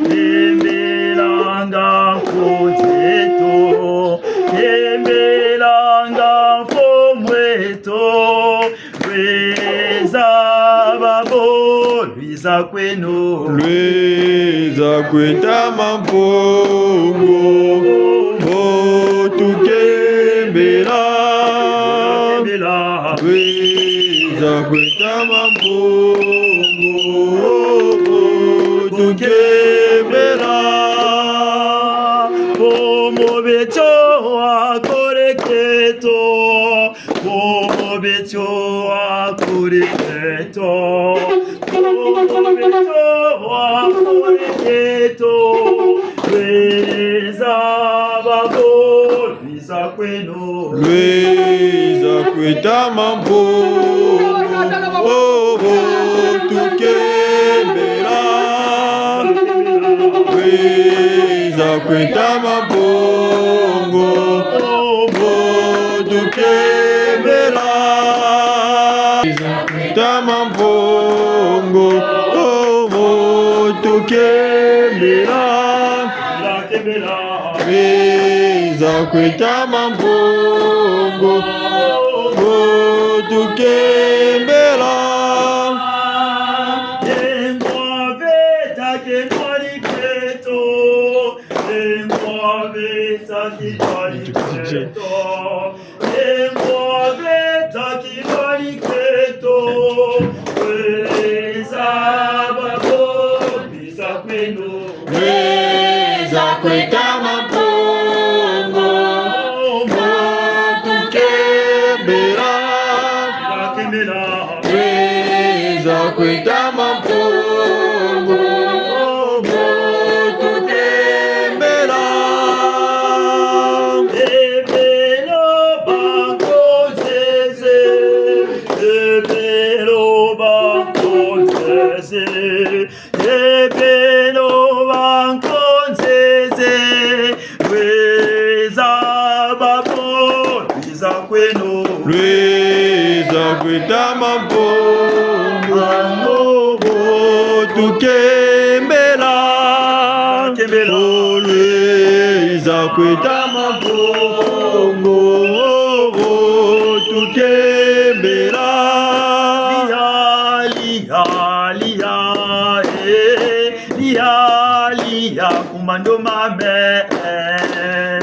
Tembelanga mfumweto, tembelanga mfumweto, Lweza babo, Lwiza kwenu, Lwiza kwetama mpongo, tukembela, Lwiza kwetama mpongo, tukembela, Pomobecho akoreketo, Pomobecho akoreketo, Pomobecho akoreketo, Lweza babo, Lwiza kwenu, Lwiza kwetama mpongo, tukembela, Lwiza kwetama mpongo, tukembela, Lwiza kwetama mpongo, tukembela, Lwiza kwetama mpongo, tukembela. Lweza kwetama mpongo, tukembela, Lweza kwetama mpongo, tukembela, Ebelo banko zeze, ebelo banko zeze, ebelo banko zeze, Lweza babo, Lwiza kwenu, Lweza kwetama mpongo, tukembela, Lweza kwetama mpongo, tukembela, Liya, liya, liya, liya, kumando mame,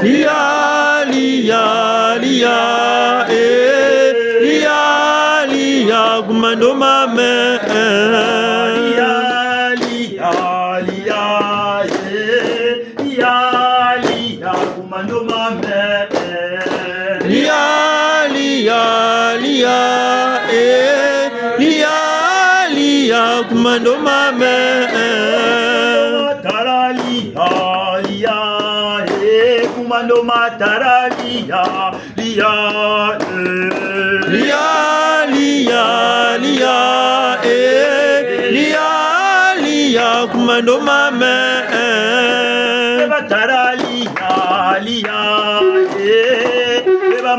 liya, liya, liya, liya, liya, kumando mame, liya, liya, liya, liya, liya, kumando mame, liya, liya, liya, liya, liya, kumando mame, mataralia, liya, kumando mataralia, liya, liya, liya, liya, liya, liya, kumando mame, mataralia, liya,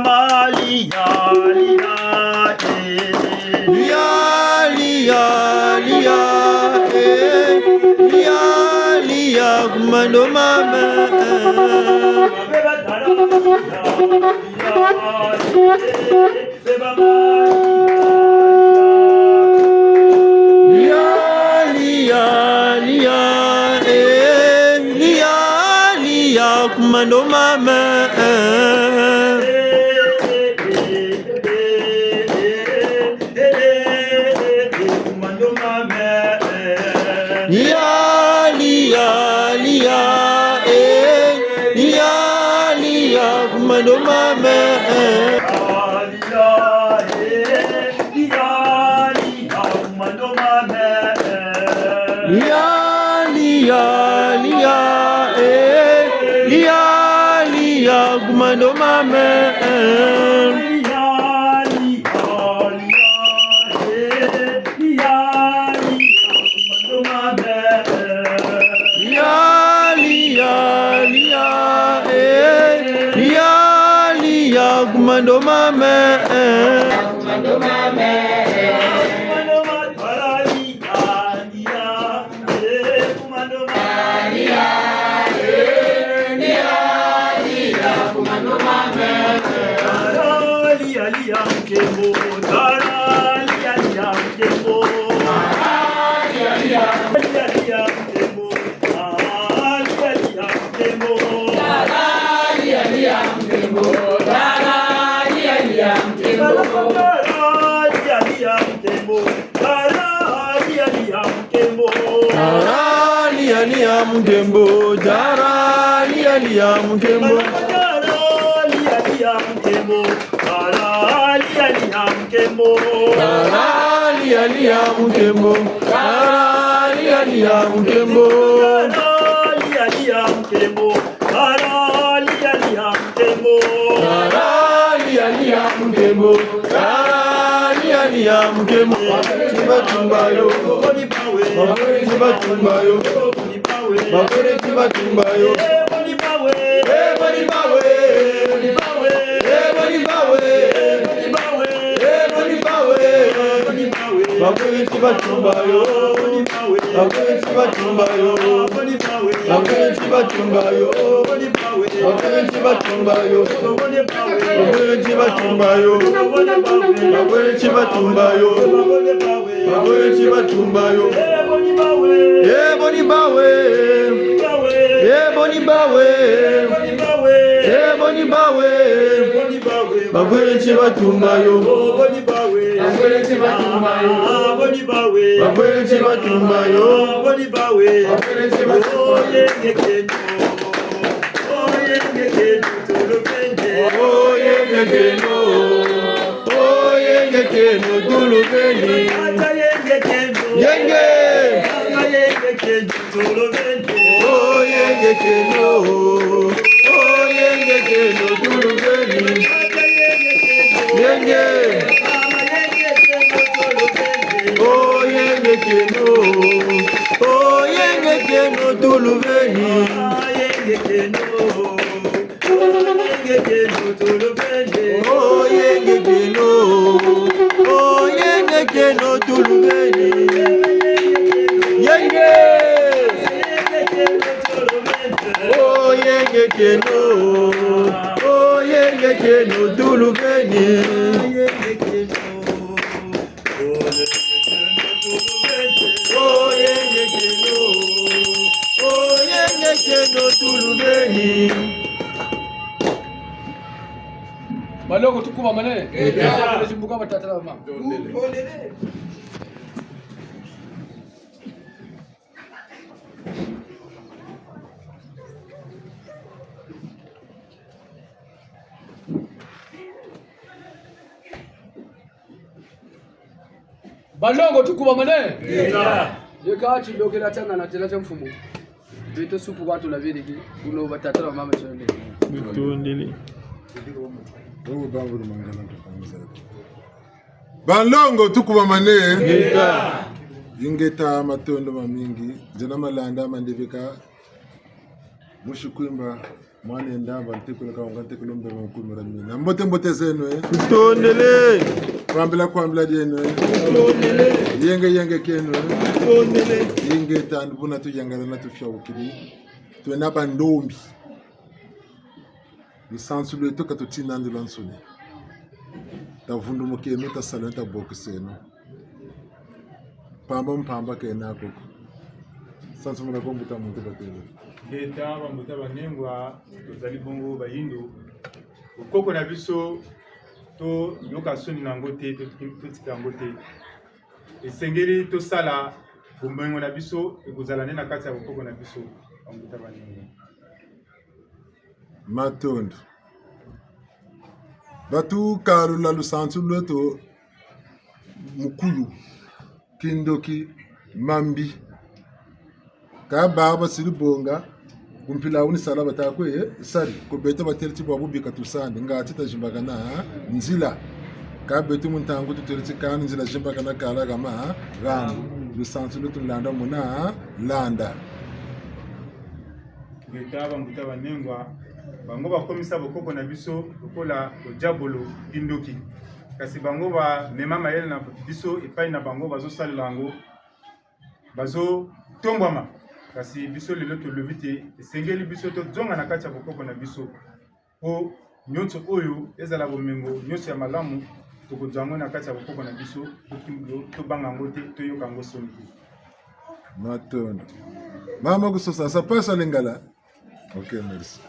malia, liya, liya, liya, liya, liya, liya, kumando mame, liya, liya, liya, liya, liya, kumando mame, liya, liya, liya, liya, liya, kumando mame, liya, liya, liya, liya, liya, kumando mame, liya, liya, liya, liya, liya, kumando mame, kumando mame. Lia lia mkembo, lia lia mkembo, lia lia mkembo, lia lia mkembo, lia lia mkembo, lia lia mkembo, lia lia mkembo, lia lia mkembo, lia lia mkembo, lia lia mkembo. Balongo tukuba manene. Tunazimbuka matatala mama. Balongo tukuba manene. Yekachi lokela tanga na tela mfumo. Vito supu watu na vile kuno batatala mama chonde. Bitundili. Balongo tukuba mane ingeta matondo mamingi jana malanda mandivika mushikwimba mwane ndamba ntikuleka wangantekulombe mkumira mina mbote zenu bitondele kwambila jenu yenge kenu ingeta ndubuna tujangala na tufya ukiri tuena bandombi lisansu to katutina ndilansuni tavundu mukeme ta salenta bokiseno pamba kena koko sansu muna kombuta muntu batelo leta bambuta banengwa tozali bongo bayindu ukoko na biso to yoka soni nango te totika yango te esengeli tosala bombengo na biso ekozala nde na kati ya ukoko na biso bambuta banengwa matondo batu kalula lusansu lweto mukulu kindoki mambi kaba basiri bonga kumpila uni sala batakwe sari kubeta baterti babu bikatusande ngati tajimbagana nzila kabetu muntangu tuterti kan nzila jimbagana kala gama ram lusansu lweto landa muna landa leta bambuta banengwa bango bakomisa bokoko na biso lokola ojabolo kindoki kasi bango ba mema mayele na biso epai na bango bazosalela yango bazotombwama kasi biso lelo tolobi te esengeli biso tozonga na kati ya bokoko na biso po nyonso oyo ezala bomengo nyonso ya malamu tokozwa yango na kati ya bokoko na biso tobanga yango te toyoka yango soni te. Matondo. Mama kusosa ça passe à lingala. OK, merci.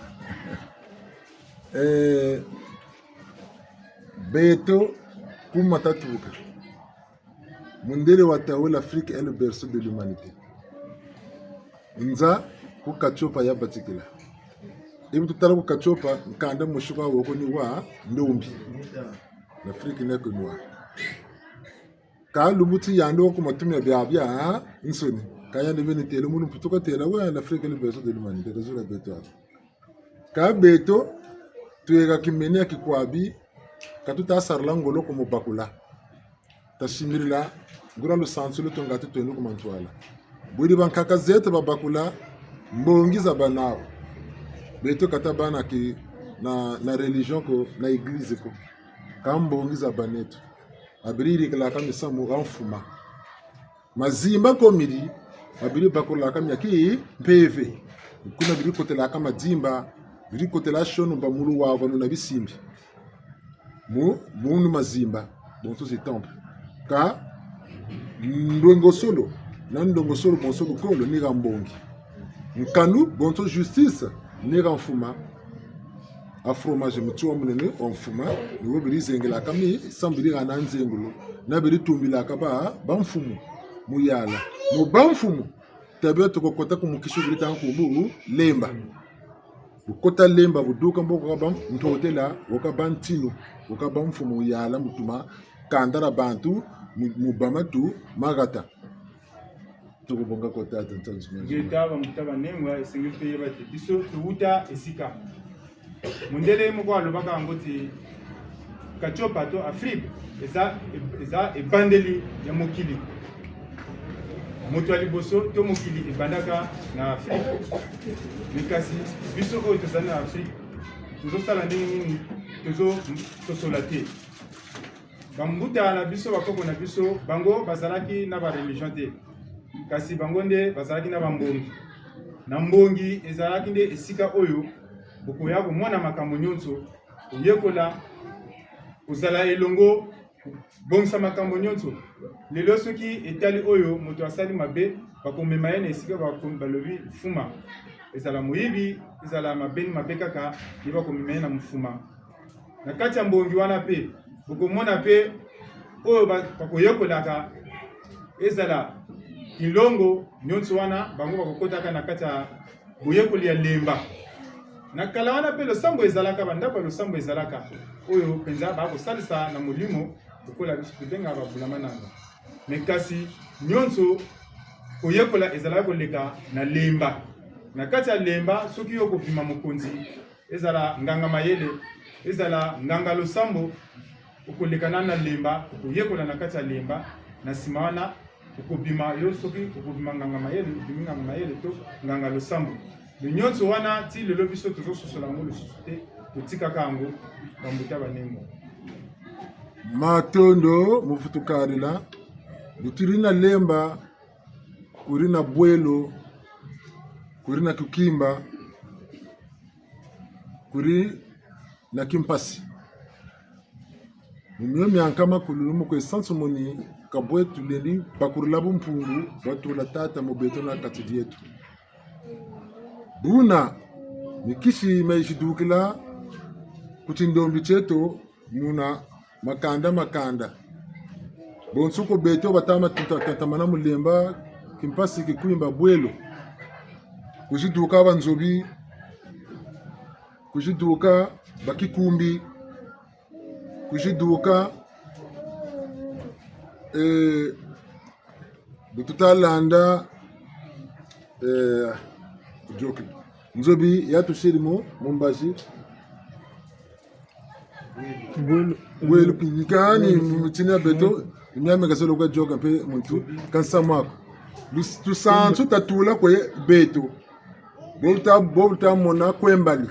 Beto kumatatuka. Mundele watawe l'Afrique est le berceau de l'humanité. Nza kukachopa ya batikila. Ibu tutala kukachopa nkanda mushuka woko ni wa ndombi. L'Afrique n'est que noire. Ka lubuti yando ko matumya bya insoni kaya de bene tele munu putoka tele wa l'Afrique le berceau de l'humanité rezula beto ka beto tuyega kimenia kikwabi katuta sarlangolo ko mobakula tashimirila ngura lo sansulo tongati twenu ko mantwala buri bankaka zete babakula mbongiza banao beto katabana ki na religion ko na église ko kambongiza baneto abiri kala kama samu ganfuma mazimba komiri abiri bakola kama yaki PV kuna biri kotela kama dimba biri kotela shono ba mulu wa bano na bisimbi mu mazimba bonso se temple ka ndongo solo bonso kolo ni gambongi nkanu bonso justice ni ganfuma a fromage mutuwa munene onfuma niwo biri zengela kami sambiri ana nzengulo na biri tumbila kaba bamfumu muyala mu bamfumu tabe to kokota ku mukishu biri tankubu lemba ukota lemba buduka mboko kaba ntotela wakabantino wakabamfumu yala mutuma kandara bantu mubamatu magata to kubonga kota tantanzima ngeta mutaba nengwa esingite yebate biso tuuta esika mundele moko alobaka yango ti kachopa to Afrique eza ebandeli ya mokili moto ya liboso to mokili ebandaka na Afrique mikasi biso oyo tozali na Afrique tozosala ndenge nini tosola te bambuta na biso bakoko na biso bango bazalaki na bareligion te kasi bango nde bazalaki na bambongi na mbongi ezalaki nde esika oyo bokoya komona makambo nyonso oyekola kozala elongo bongisa makambo nyonso lelo soki etali oyo moto asali mabe bakomema ye na esika balobi fuma ezala moyibi ezala mabeni mabe kaka ye bakomema ye na mofuma na kati ya mbongi wana mpe bokomona mpe oyo bakoyekolaka ezala ilongo nyonso wana bango bakokotaka na kati ya boyekoli ya lemba na kala wana pe losambo ezalaka bandako losambo ezalaka oyo penza ba ko salisa na molimo kokola biso kudenga ba bulama nanga mekasi nyonso oyekola ezalaka koleka na lemba na kati ya lemba soki yo kopima mokonzi ezala nganga mayele ezala nganga losambo okolekana na lemba oyekola na kati ya lemba na sima wana okobima yo soki okobima nganga mayele to nganga losambo le nyonso wana ti lelo biso tozososola yango lisusu te totikaka yango bambuta banengo matondo mufutukalila lutiri na lemba kuri na bwelo kuri na kukimba kuri na kimpasi mumyo miankama kululumu kwe sanso moni kabwe tuleli bakurulabu mpungu watu la tata mobeto na katidi yetu buna mikishi maishidukila kutindombi cheto muna makanda bonsuko beto batama tatamana mulemba kimpasi kikuimba bwelo kujiduka banzobi kujiduka bakikumbi kujiduka bututalanda joki nzobi yatushirimo mumbashi bwelo pinikani mchina beto imyame kasolo kwa joka pe muntu kansa mwako tusanzu tatula kwe beto bobta mona kwembali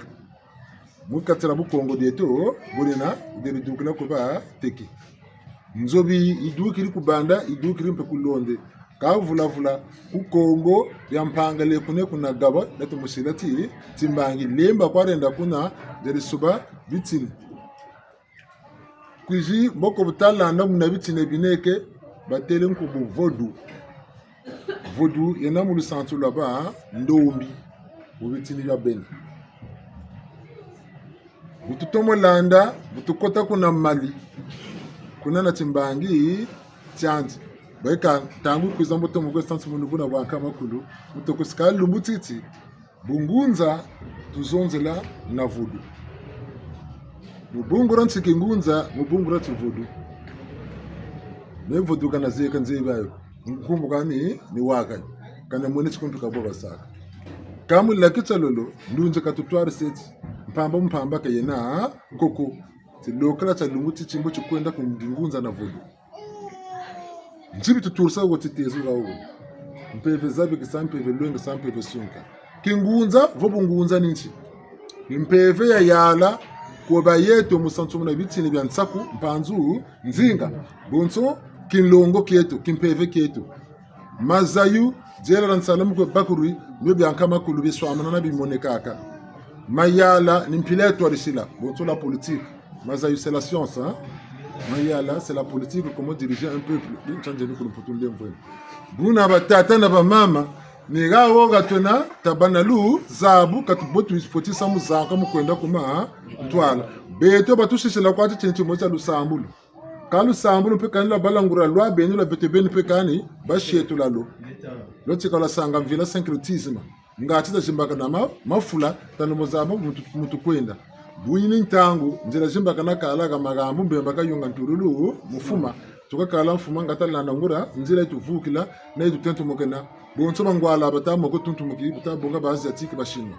mukatira bukongo deto bulina deridukila kuba teki nzobi idukiri kubanda idukiri mpe kulonde ka vula ku Kongo ya mpangale kune kuna gaba datu musilati timbangi lemba kwa renda kuna jeri suba bitini kuji mboko butalanda muna bitine bineke batele nkubu vodu yana mulu santu laba ndombi ubitini ya beni bututomo landa butukota kuna mali kuna na timbangi tianti baika tangu kuzambo tomo kwa santu munubuna wanka makulu mutokusika lumbutiti bungunza tuzonzela na vodu mubungura nsiki ngunza mubungura tuvodu vodu kana zeka nzebayo nkumbuka ni waka kana mwene chikuntuka boba saka kamu lakitsa lolo ndunze katutwari seti mpamba ka yena koko tilokala cha lunguti chimbo chikwenda kumgingunza na vodu nchibi tutursa wote tezu gawo mpeve zabe kisampeve lwenga sampeve sunka kingunza vobungunza ninchi impeve ya yala kuba yetu musantu muna bitini bya nsaku mpanzu nzinga bonso kinlongo kietu kimpeve kietu mazayu jela ransalamu ko bakuri myo byanka makulu biswamana na bimonekaka mayala nimpileto arisila bonso la politique mazayu c'est la science hein mayala c'est la politique comment diriger un peuple change ni ko putunde mvwe buna batata na bamama Nigawo gatona tabanalu zabu katubotu ispoti samu zaka mukwenda kuma twala beto batushishila kwati chinchi mocha lusambulu kalu sambulu pe kanila balangura lwa benu la bete benu pe kani bashetu lalo loti kala sanga mvila syncretisme ngati za jimbaka na mafula tanu mozaba mutu kwenda buyini ntangu njira jimbaka na kala ga magambo mbemba ka yunga nturulu mufuma tukakala mfuma ngata landa ngura njira ituvukila na itutento mokena bonso bangwala batamo ko tuntumuki butabonga ba asiatique bashino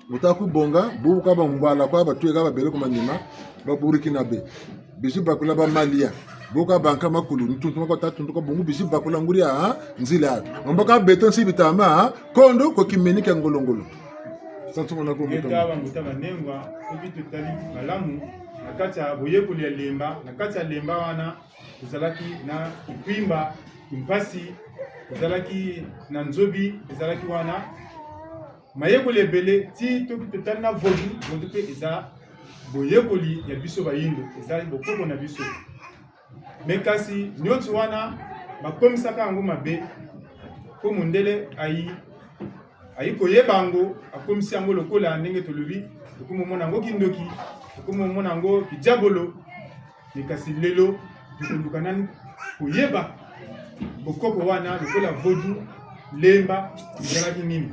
mutaku bonga buka bangwala kwa batweka babele ko manyima baburikina be bishi bakula ba malia boka banka makulu ntuntuma ko tatuntu ko bongu bishi bakula nguria nzila ngombaka beton sibitama kondo ko kimenike ngolongolo santu mona ko mutaba mutaba nengwa obitu tali malamu nakati ya boyekuli ya lemba nakati ya lemba wana kuzalaki na ikwimba impasi ezalaki na nzobi ezalaki wana mayekoli ebele ti toki totali na vodu mpe eza boyekoli ya biso bayindo ezali bokoko na biso me kasi nyonso wana bakomisaka yango mabe mpo mondele ayi koyeba yango akomisi yango lokola ndenge tolobi okomomona yango kindoki okomomona yango kijabolo me kasi lelo tokoluka nani koyeba bokoko wana lokola vodu lemba ezalaki nini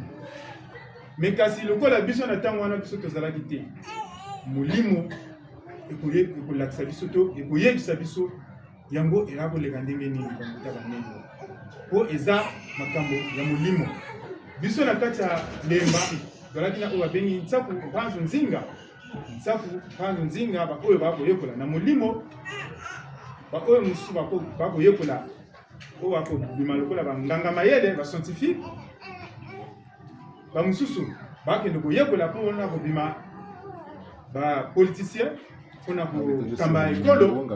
me kasi lokola biso na ntango wana biso tozalaki te molimo ekolakisa biso to ekoyebisa biso yango erakoleka ndenge nini bamuta banengo po eza makambo ya molimo biso na kati ya lemba tozalaki na oyo babengi nsaku mpanzu nzinga baoyo bakoyekola na molimo baoyo mosusu bakoyekola oyo bakobima lokola banganga mayele bascientifique bamosusu bakende koyekola mpo na kobima bapoliticien mpona kokamba ekolo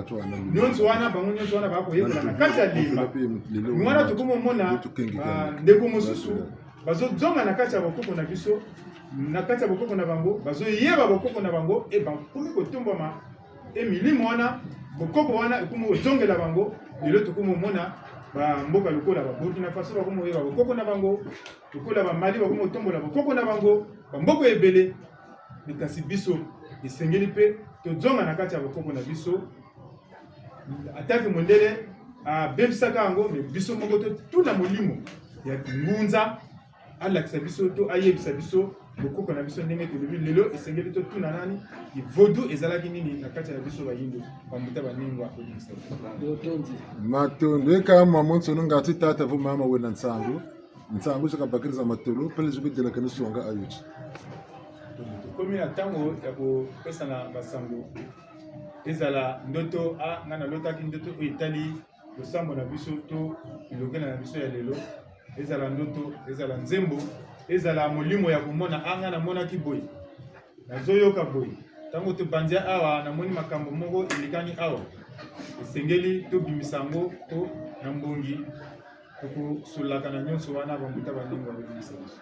nyonso wana bango nyonso wana bakoyekola na kati ya limba wana tokomomona ndeko mosusu bazozonga na kati ya bokoko na biso na kati ya bokoko na bango bazoyeba bokoko na bango e bakomi kotombama emilimo wana bokoko wana ekomi kozongela bango lelo tokomomona bamboka lokola Burkina Faso bakomoyeba bokoko na bango lokola bamali bakomotombola bokoko na bango bamboko ebele kasi biso esengeli mpe tozonga na kati ya bokoko na biso atake mondele abebisaka yango me biso moko totuna molimo ya ngunza alakisa biso to ayebisa biso bokoko na biso ndenge tolobi lelo esengeli totuna nani vodu ezalaki nini na kati ya biso bayindo bamuta baningwa akodikisa matondo eka mamonso ngati tata vo mama wena nsangu chakabakiriza matolo pele zikudela kana songa ayuchi komi na ntango ya kopesana basango ezala ndoto nga nalotaki ndoto oyo etali losambo na biso to ilokela na biso ya lelo ezala ndoto ezala nzembo ezala molimo ya komona nga namonaki boye nazoyoka boye ntango tobandia awa namoni makambo moko elekani awa esengeli tobimisa yango to na mbongi tokosololaka na nyonso wana bambuta bandenge babebisa biso.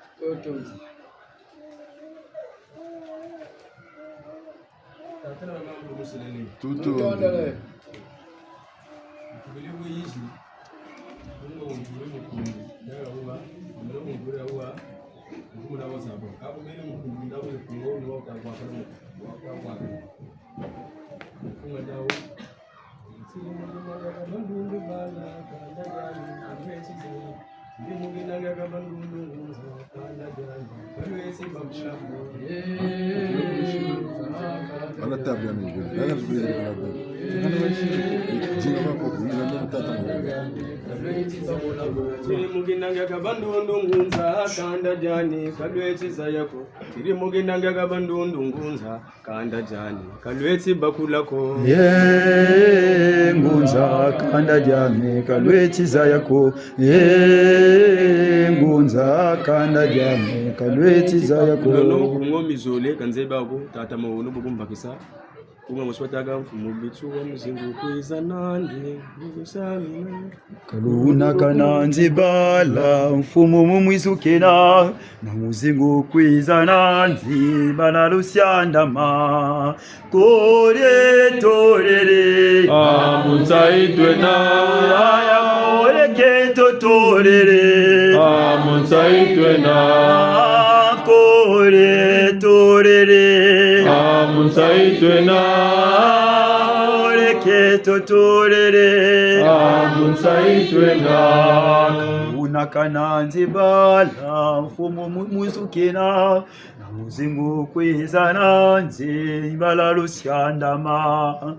Ala tabia mingi. Nanga tubiri kana bebe. Jinga mako kuina ndo mtata mwenye. Kiri muginanga kabandundu ngunza kanda jani kalweti zayako. Kiri muginanga kabandundu ngunza kanda jani kalweti bakulako. Ye ngunza kanda jani kalweti zayako. Ye ngunza kanda jani kalweti zayako. Nono kungomi zole kanzeba ko tata mawono bukumbakisa. Kunga muswataga mfumu bitu wa mzingu kuiza nandi ngusamina. Kaluna kananzi bala mfumu mumwizukena na muzingu kwiza nanzi bala lusyandama kore torere amunzaitwe na aya kore keto torere amunzaitwe na kore torere amunzaitwe na torere amunzaitwe na unakananzi bala mfumu muzukena na muzingu kwiza nanzi bala lusyandama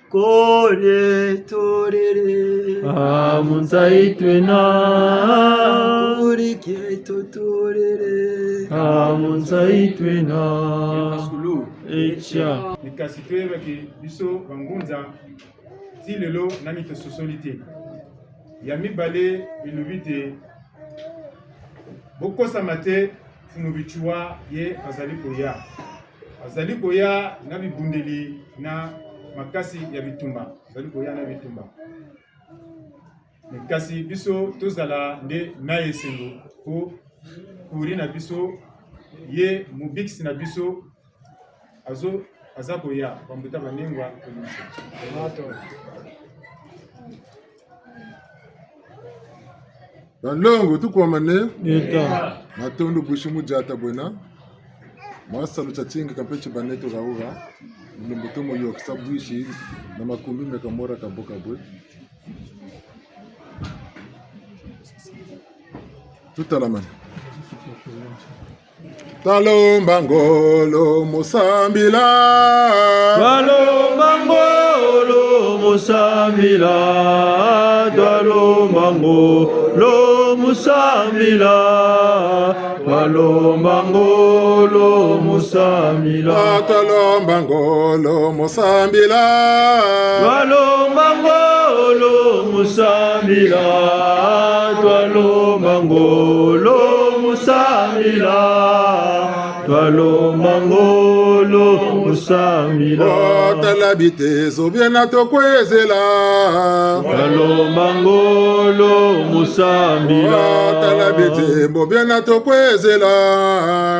kore torere amunzaitwe na kore keto torere amunzaitwe na echa Nikasi toyebaki biso bangunza ti lelo nani tososoli te ya mibale elobi te bokosama te fumu bicuwa ye azali koya na bibundeli na makasi ya bitumba azali koya na bitumba kasi biso tozala nde na esengo po kuri na biso ye mubiksi na biso aza koya bambuta banengwa Bandongo tukwamane eta matondo bushu mujata bwena masalo chachinga kampeche baneto gaura mlumbuto moyo kisabuishi na makumbi mekamora kaboka bwe tutalamani talomba ngolo musambila talomba ngolo musambila talomba ngolo musambila talomba ngolo musambila talomba ngolo musambila talomba ngolo musambila talomba ngolo musambila twalomba ngolo musamila talabite zobiena tokwezela twalomba ngolo musamila talabite bobiena tokwezela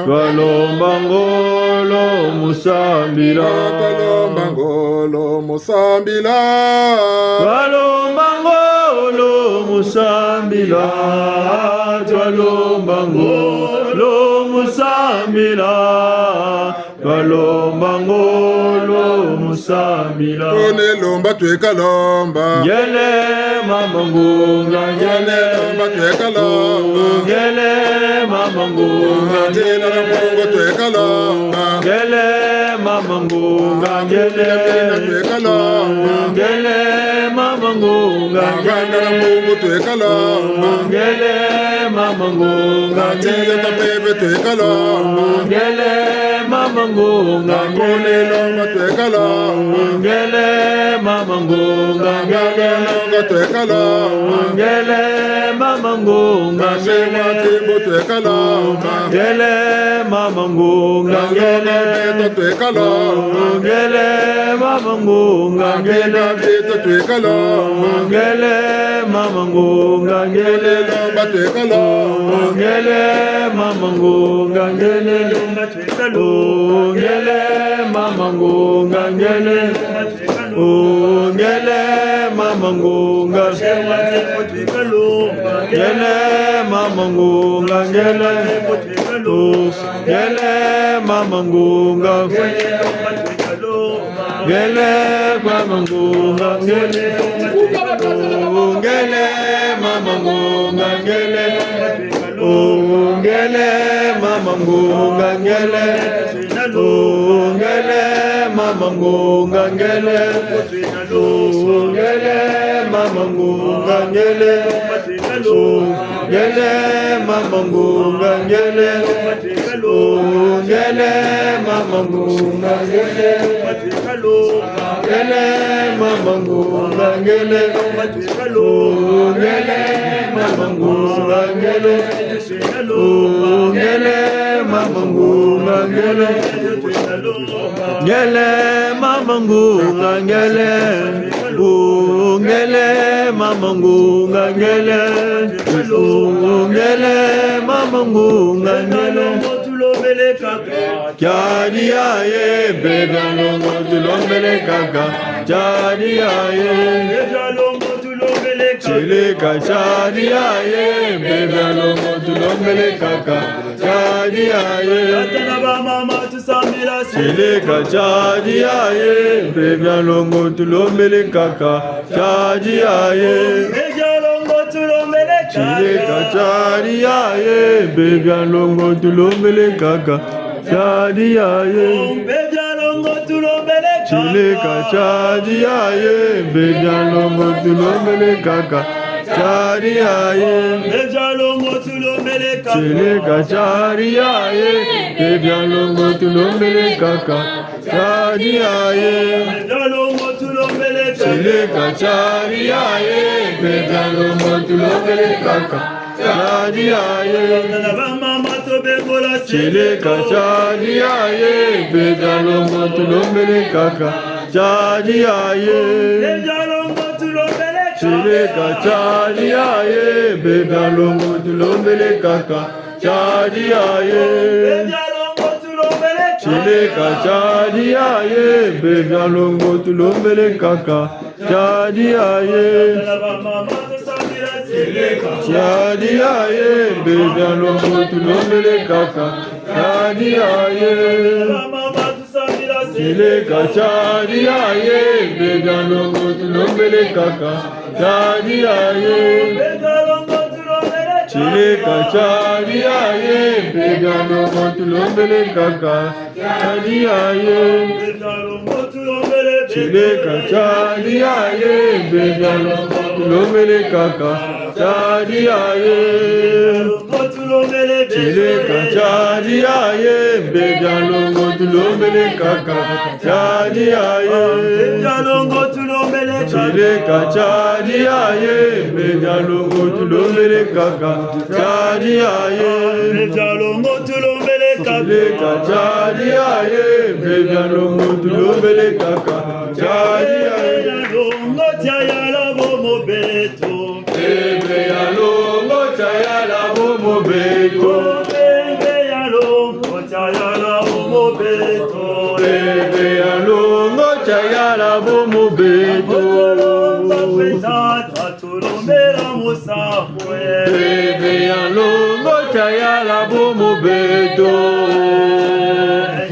twalomba ngolo musamila talomba ngolo musambila twalomba ngolo musambila twalomba ngolo musambila twalomba ngolo musamila tone lomba tweka lomba ngele mama ngunga ngele lomba tweka lomba ngele mama ngunga tena na mungu tweka lomba ngele mama ngunga ngele tweka lomba ngele mama ngunga ngana na mungu tweka lomba ngele mama ngunga tena tapebe tweka lomba ngele mama ngunga ngole lomba tweka lomba ngele mama ngunga ngele lomba tweka lomba ngele mama ngunga ngele timbo tweka lomba ngele mama ngunga ngele tweka lomba ngele mama mama ngunga ngele Bito twekalo ngele mama ngunga ngele batwekalo ngele mama ngunga ngele ngele mama ngunga ngele ngele mama ngunga ngele mama ngunga ngele ngele mama ngunga ngele mama ngunga ngele ngele mama ngunga ngele ngele mama ngunga ngele ngele mama ngunga ngele ngele mama ngunga ngele ngele mama ngunga ngele ngele mama ngunga ngele ngele mama ngunga ngele ngele mama ngunga ngele ngele mama ngunga ngele ngele mama ngunga ngele ngele mama ngunga ngele ngele mama ngunga ngele Jadi aye bebe longo tulombele kaka Jadi aye Chileka jadi aye bebe longo tulombele kaka Jadi aye Chileka jadi aye bebe longo tulombele kaka Jadi aye Chileka jadi aye bebe longo tulombele kaka Jadi aye Chileka jadi aye bebe longo tulombele kaka Jadi aye Chileka jadi aye bebe longo tulombele kaka Jadi aye Chileka jadi aye bebe longo tulombele kaka Jadi aye Chileka jadi aye bebe longo tulombele kaka Jadi aye Chileka jadi aye bebe longo tulombele kaka Jadi aye Chileka jadi aye bebe longo tulombele kaka Jadi aye Jadi aye bebe longo tulombele kaka Jadi aye Chileka jadi aye bebe longo tulombele kaka Jadi aye Chileka jadi aye bebe longo tulombele kaka Jadi aye Chileka jadi aye bebe longo tulombele kaka Jadi aye Chileka jadi aye bebe longo tulombele kaka Jadi aye Chileka jadi aye bebe longo tulombele kaka Jadi aye Chileka jadi aye bebe longo tulombele kaka Jadi aye Bebe ya longo chayala bomo beto Bebe ya longo chayala bomo beto Bebe ya longo chayala bomo beto Bebe ya longo chayala bomo beto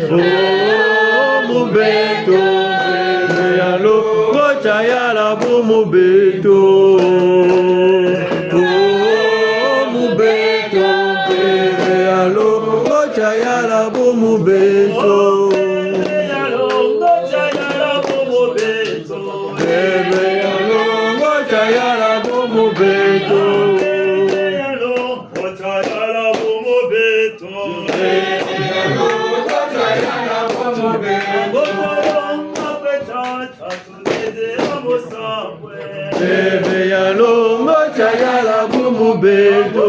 Bomo beto Bebe ya longo chayala bomo beto Chayala bomu beto Bebe alongo chayala bomu beto Bebe alongo chayala bomu beto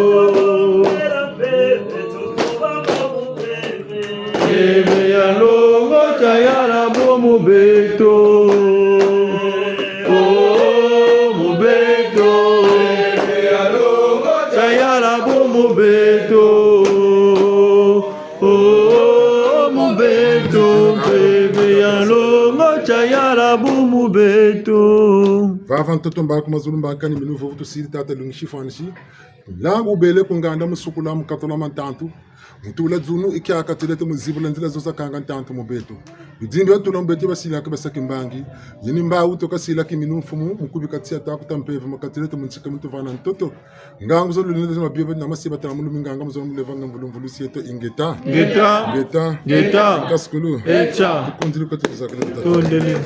Bebe alongo chayala bomu mubeto. Oh mubeto. Chayala bo mubeto. Oh mubeto. Bebe yalongo chayala bo mubeto. Vavan toto mbako mazulu mbakani minu vovu to siri tata lungi shifanshi. Langu bele kunganda musukula mukatola mantantu. Mutula dzunu ikia akatilete muzibula nzila zosa kanga ntantu mubeto. Bidimbe atula mbeti basila ka basaki mbangi. Yini mba utoka sila ki minu mfumu mukubi katia taku tampeve makatilete munchika muntu vana ntoto. Ngangu zolu nende zama biebe na masiba tala mulu minganga muzolu mulevanga mvulu sieto ingeta. Geta. Kaskulu. Echa. Kondilu kati zakale. Tondele.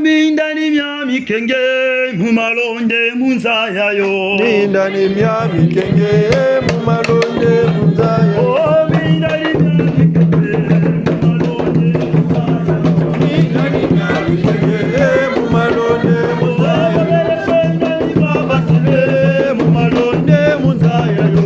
Mindani myami kenge mumalonde munzayayo. Mindani myami kenge mumalonde munzayayo. Oh mindani myami kenge mumalonde munzayayo. Mindani myami kenge mumalonde munzayayo. Mumalonde munzayayo.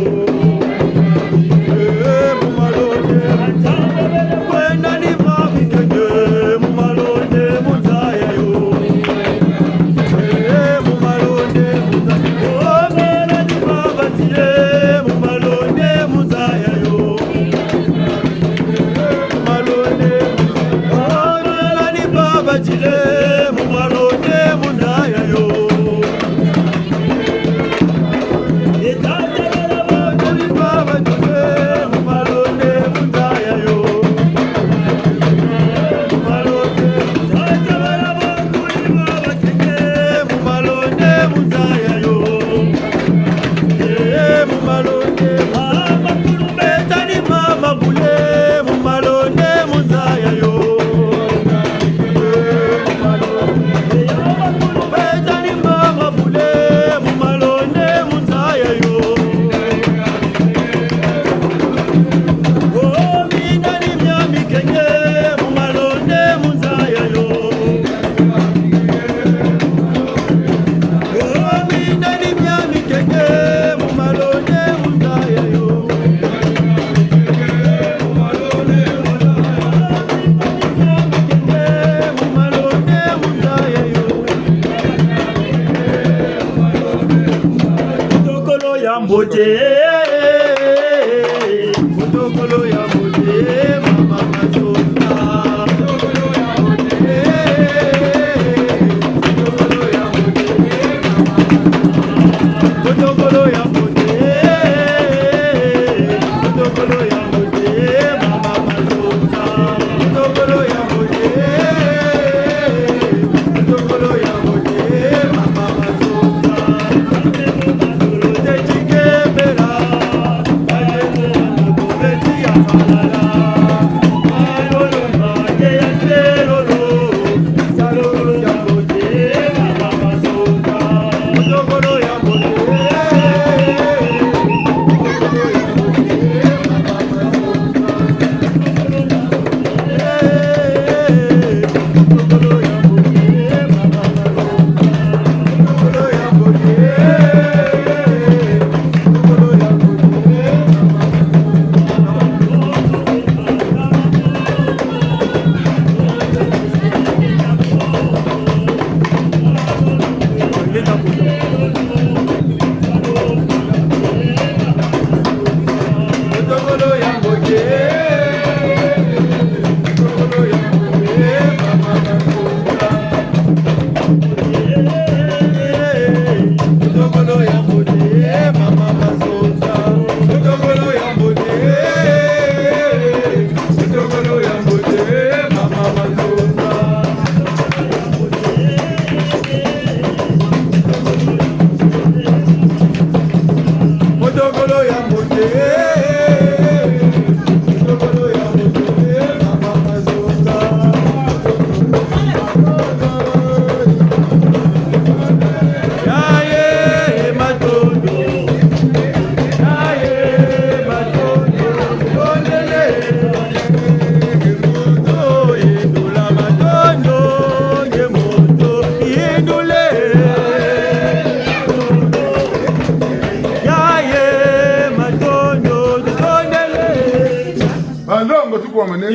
kwa mane.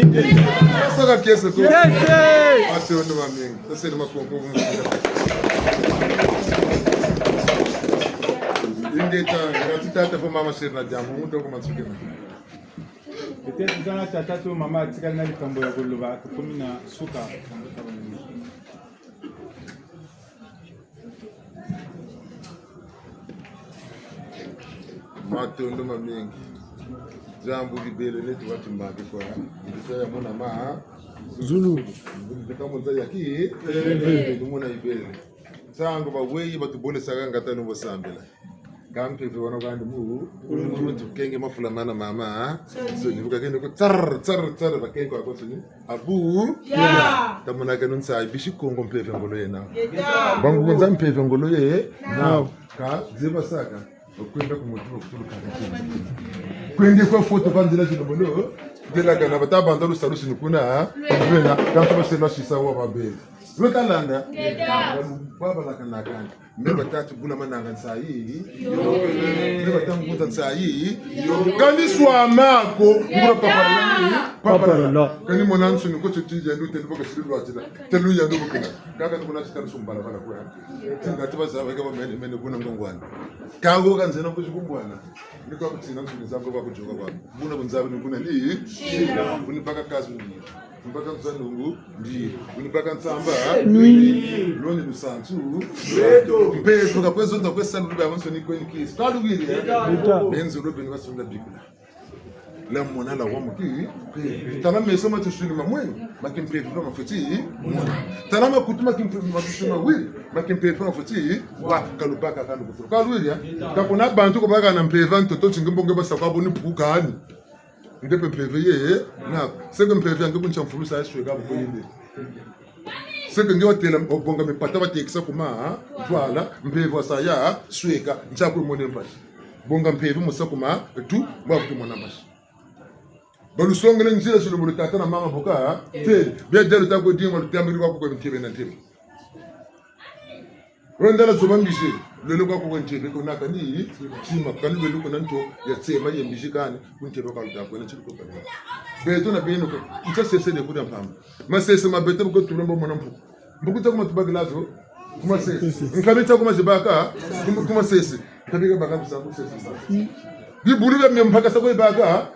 Saka kiasi ko. Ate ndo mamengi. Sasa ni makongo. Ingeta ratita fa mama sirna jambo muto ko matsuke. Peut-être dans la tata to mama tikali na likambo ya koloba komi na suka. Matondo mamengi. Jambo libele letu watu mbaki kwa. Ndisaya mona ma Zulu. Ndikamo za yaki. Ndimona ibele. Sango ba weyi batubone saka ngata no bosambela. Kampe fe wana kandi mu. Umuntu kenge mafula mana mama. So nibuka kende ko tsar bakenge kwa soni. Abu. Ya. Tamona kanun sai bishi kongo mpefe ngolo yena. Bangu kunza mpefe ngolo ye. Now ka ziba saka. Okwenda kumutuma kuturuka. Kwende kwa foto kanzila chinobono. Dela kana batabanda lusalusi nikuna. Kwenda kanto basela shisa wa babeli. Lokalanda. Baba la kana kana. Meba tatu bula mananga nsai. Meba tangu nsai. Kani swamako ngura papa la. Kani monansu niko tutija ndu telu boka silu atila. Telu ya ndu boka. Kaka tukuna chitaru sumbala bana kwa. Tinga tiba za wega mene buna ngongwana. Kago kanzena kushikumbwana. Ndiko kutsina nsu nzambo kwa kujoga kwa. Buna bunzabe nikuna ni. Bunipaka kazi ni. Mpaka nzanungu ndi unipaka nsamba loni lusantu mpezo kapwezo ndo kwesa lube avanso ni kweni kisi kalugiri benzo lube ni wasunda bibula la mona la wamu ki tana meso ma tushuni mamweni makimpezo kwa mafuti tana makutuma kimpezo mawili makimpezo kwa mafuti wa kalubaka kandu kufuru kalugiri kakuna bantu kubaka na mpezo ntoto chingimbonge basa kwa boni bukani ndepe mpeveye na seke mpeveye ange kuncha mfulusa yashwe gabo koyinde seke nge watela bonga mepata batekisa kuma twala mpeve wasaya sweka nchakwe mone mbashi bonga mpeve musa kuma tu mwavuti mwana mbashi balusongele njira shilo mulitata na mama boka te bia delu tako dingo lutambiri kwa kwa mtebe na tebe Rwanda la zobambishe lelo kwa kwa ntebe ko naka ni chima kanu lelo ko nanto ya tsema yembishi kani kuntebe kwa lutako na chiko kwa beto na beno ko ita sese de kuda pam ma sese ma beto ko turombo mona mpu mbukuta kuma tubaglazo kuma sese nkabita kuma zibaka kuma sese tabiga baka busangu sese bi bulu be mpaka sako ibaka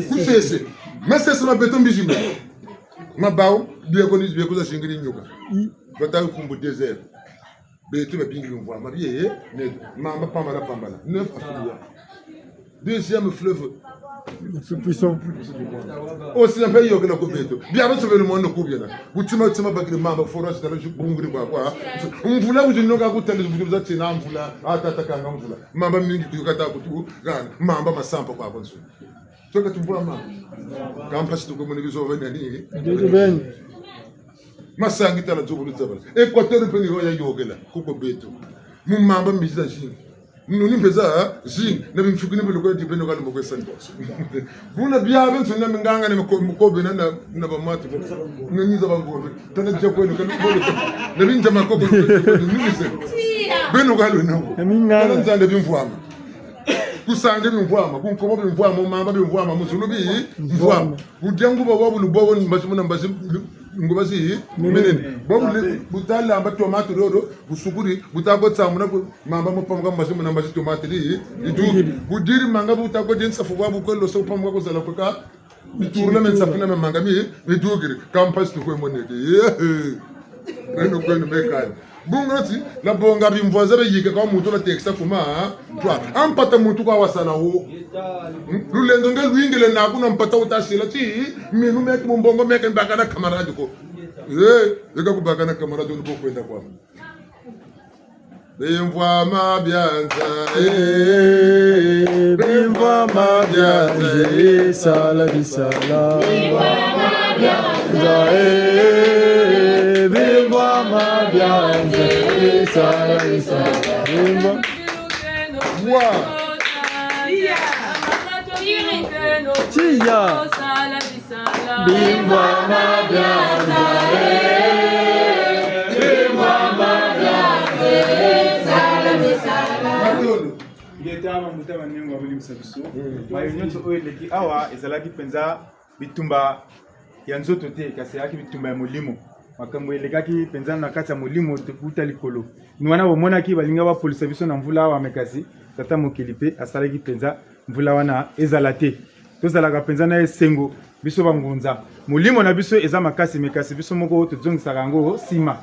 ku sese ma sese ma beto mbijima ma bawo biye ko ni biye ko za shingiri nyoka bata kumbu desert Betu be bingi mvua mabiye ne mama pambala 9 Afrika. Deuxième fleuve C'est puissant. Aussi un pays que la Coubeto. Bien reçu le monde Coubiana. Utima bakri mama forage dans le bungri kwa. On voulait vous n'oga kuta le vous ati na mvula atata kanga mvula. Mama mingi tukata kutu gana mama masampa kwa konso. Toka tumbua mama. Campus tuko mnibizo venani. Ndio ben. Masangi tala jobulu tabala Equateur pe ni ya yogela kuko beto mumamba miza jini nuni peza jini na bimfukuni bulu ko dipeno kala moko sande buna biya ben sunna minganga ne ko be na ba mati ko ngi za bango tana je ko ni kala ko na bin jama ko ni se beno kala no Minganga nzande bimfuama kusanga bimfuama kunkomo bimfuama mamba bimfuama musulubi mfuama udyangu babo bulubo mbashimuna mbashim ngubasi menene bobu butala amba tomate rodo busukuri butago tsamuna mamba mopamga mbashimuna na mbashi tomate li iduri budiri manga butago densa fuwa bukolo so pamga ko zala koka biturla men safina me manga mi idugiri campus to ko monete reno ko no mekani bungati la bonga bimvoza be yike kwa mutu la teksa kuma twa ampata mutu kwa wasana ho lulendo nge lwingile na kuna mpata utashila ti minu mek mumbongo mek mbakana kamaradi ko eka kubakana kamaradi ndo kwenda kwa bimvwa mabyanza Bimva mabyanza sala bisala Bimva mabyanza Bimva mabyanza sala bisala Bimva wa Tia Bimva mabyanza Bimva mabyanza sala bisala Yetama mutama nengo abuli msabiso. Mayo nyonso oyo leki awa ezalaki penza bitumba ya nzoto te kasi yaki bitumba ya molimo makambo elekaki penza na kati ya molimo kuta likolo ni wana bomonaki balinga bapolisa biso na mvula awa mekasi tata mokili mpe asalaki penza mvula wana ezala te tozalaka penza na esengo biso bangunza molimo na biso eza makasi mekasi biso moko tozongisaka yango nsima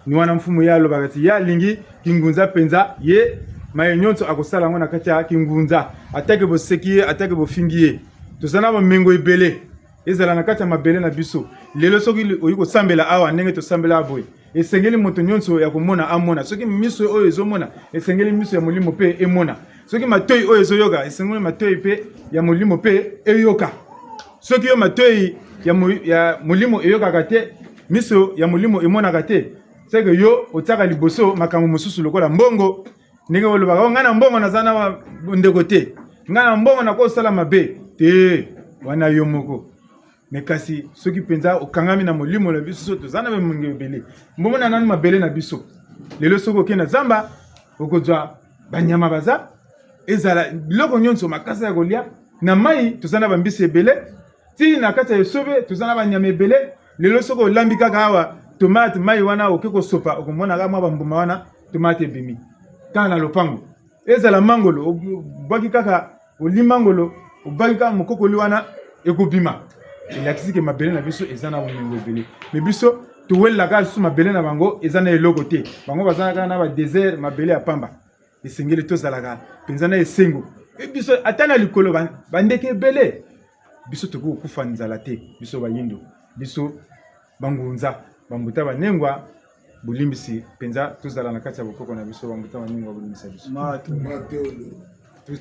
ni wana mfumu ye alobaka ti ye alingi kingunza penza ye maye nyonso akosala yango na kati ya kingunza atake boseki ye atake bofingi ye toza na bamengo ebele ezala na kati ya mabele na biso lelo soki oyi kosambela awa ndenge tosambela boye esengeli moto nyonso ya komona amona soki miso oyo ezomona esengeli miso ya molimo mpe emona soki matoi oyo ezoyoka esengeli matoi mpe ya molimo mpe eyoka soki yo matoi ya molimo eyokaka te miso ya molimo emonaka te seke yo otiaka liboso makambo mosusu lokola mbongo ndenge olobaka ngai na mbongo naza na ndeko te ngai na mbongo nakosala mabe te wana yo moko me kasi soki penza okangami na molimo na biso toza na bamongo ebele mbongo na nani mabele na biso lelo soki okende na zamba okozwa banyama baza ezala biloko nyonso makasa ya kolia na mai toza na bambisi ebele ti na kati ya esobe toza na banyama ebele lelo soki olambi kaka awa tomate mai wana oke kosopa okomonaka mwa bambuma wana tomate ebimi kaka na lopango ezala mangolo obwaki kaka oli mangolo obwaki kaka mokokoli wana ekobima elakisi ke mabele na biso eza na bomengo ebele me biso towelelaka lisusu mabele na bango eza na eloko te bango bazalaka na badésert mabele ya pamba esengeli tozalaka mpenza na esengo biso ata na likolo bandeke ebele biso tokoki kokufa nzala te biso bayindo biso bangunza bambuta banengwa bolimbisi mpenza tozala na kati ya bokoko na biso bambuta banengwa bolimbisa biso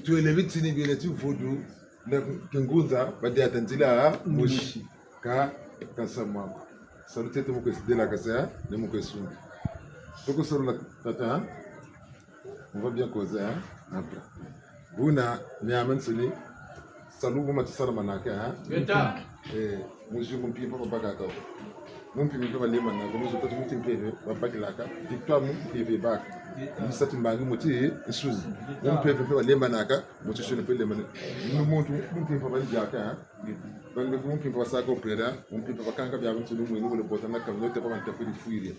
tuelevi tsini bile ti vodu na kingunza badiata nzila moshi ka kasamwa salute te moko esidela kasa ne moko esunga toko solo tata on va bien causer après buna nyaman sini salu buma tsala manaka Beta. Moshi mumpi papa baka ka mumpi mpi ba lema na ko mozo tatu mumpi mpi ba bakilaka victoire mumpi mpi baka misatu mbangi muti isuzi mumpi mpi ba lema naka muti shone pe lema muntu mumpi mpi ba jaka banga mumpi mpi ba saka opera mumpi mpi ba kanga bya buntu lumwe ni le bota na kamyo te pa ba tapiri fuire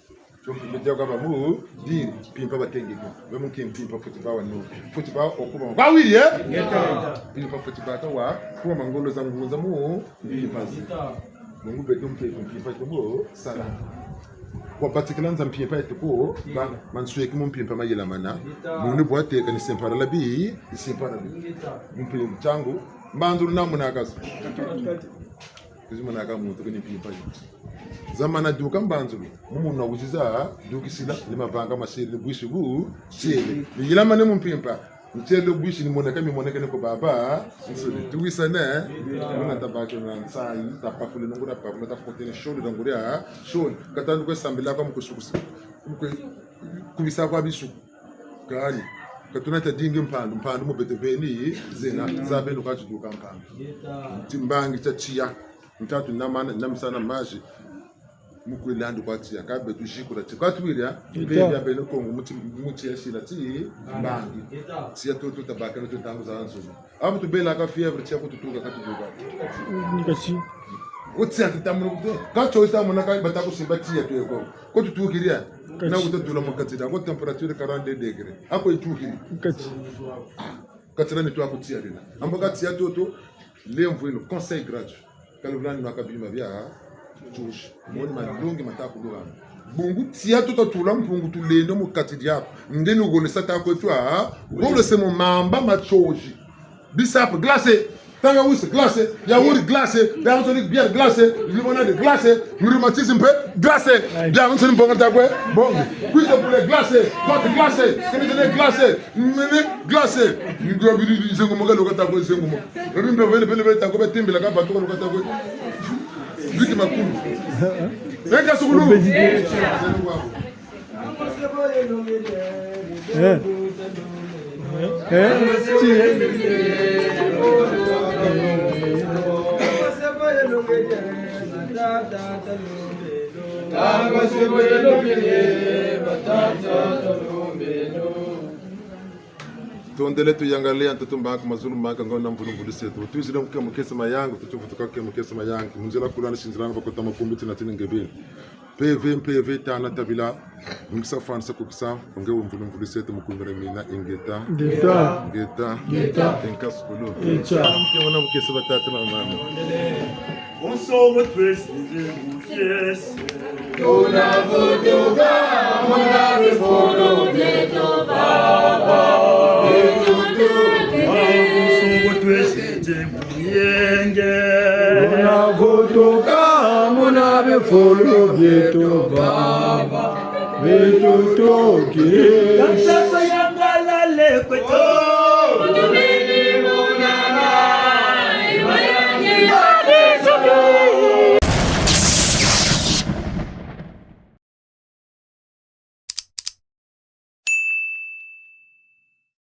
chompi mpi jaga ba mu di pimpa ba tengeko be mumpi mpi mpi futi ba wanu futi ba okuba ba wiri pimpa futi ba ka wa ko mangolo za ngunza mu pimpa mungu beto mpimpa tobo sala kwa particular nza mpimpa tobo ba mansuye ki mpimpa mayela mana mungu boate kan sempara labi sempara mpimpa changu mbanzuru namu nakaso kuzima naka muntu kani mpimpa zamana duka mbanzuru mumuntu nakuziza dukisila limavanga masele bwishibu chele yila mane mpimpa Mchele bushi ni moneka mi moneka ne ko baba nsoli tuwisa ne mona tabako na nsai tapakule ngura pa mata kontene sholi ngura sholi katanu ko sambila kwa mkusukusa kubisa kwa bisu kali katuna ta dingi mpando mo betebeni zena zabe no kaji duka mpando timbangi cha chia mtatu namana namsana maji mukwilando kwatia kabe tushikura tikatwira bebya belo kongo muti yashira ti bangi sia toto tabaka no tangu za anzo abu tubela ka fievre tia kututuka katuduka Nikachi. utsi atatamuru ka choisa mona ka batako sibatia tweko ko tutukiria na utadula mukatida ko temperature 42 degrés ako itukiri Nikachi. katira ni twa kutia rina amboka tia toto lemvu ino conseil gratuit kaluvlani makabima bya tush moni malungi matako lwa bungu tia toto tula mpungu tulendo mukatidi yako ndeni ugolesa tako twa golese mo mamba machoji bisap glacé tanga wis glacé ya wuri glacé ya nsoni bière glacé limonade glacé rhumatisme pe glacé ya nsoni bonga takwe bongo cuisse de poulet glacé pâte glacé kenene glacé mene glacé ngo bidi zengo moga lokata ko zengo mo rimbe vele tako betimbila ka batuko lokata ko viki makulu reka sukulu tuondele tuyangalia ntoto mbaka mazulu mbaka ngona mvulu setu tuzile mkese mayangu tutuvutuka mkese mayangu munjela kulana shinzilana bakota makumbuti na tini ngebeli PV tana tabila ngisa fansa kukisa onge mvulu setu mukungere mina ingeta tenka skulu mkemona mkese batata na mama Bonsoir president yes Tunavutuka muna bifolo vyetu baba Bonsoir president yenge Tunavutuka muna bifolo vyetu baba vitutoke Kasapa yangalale kweto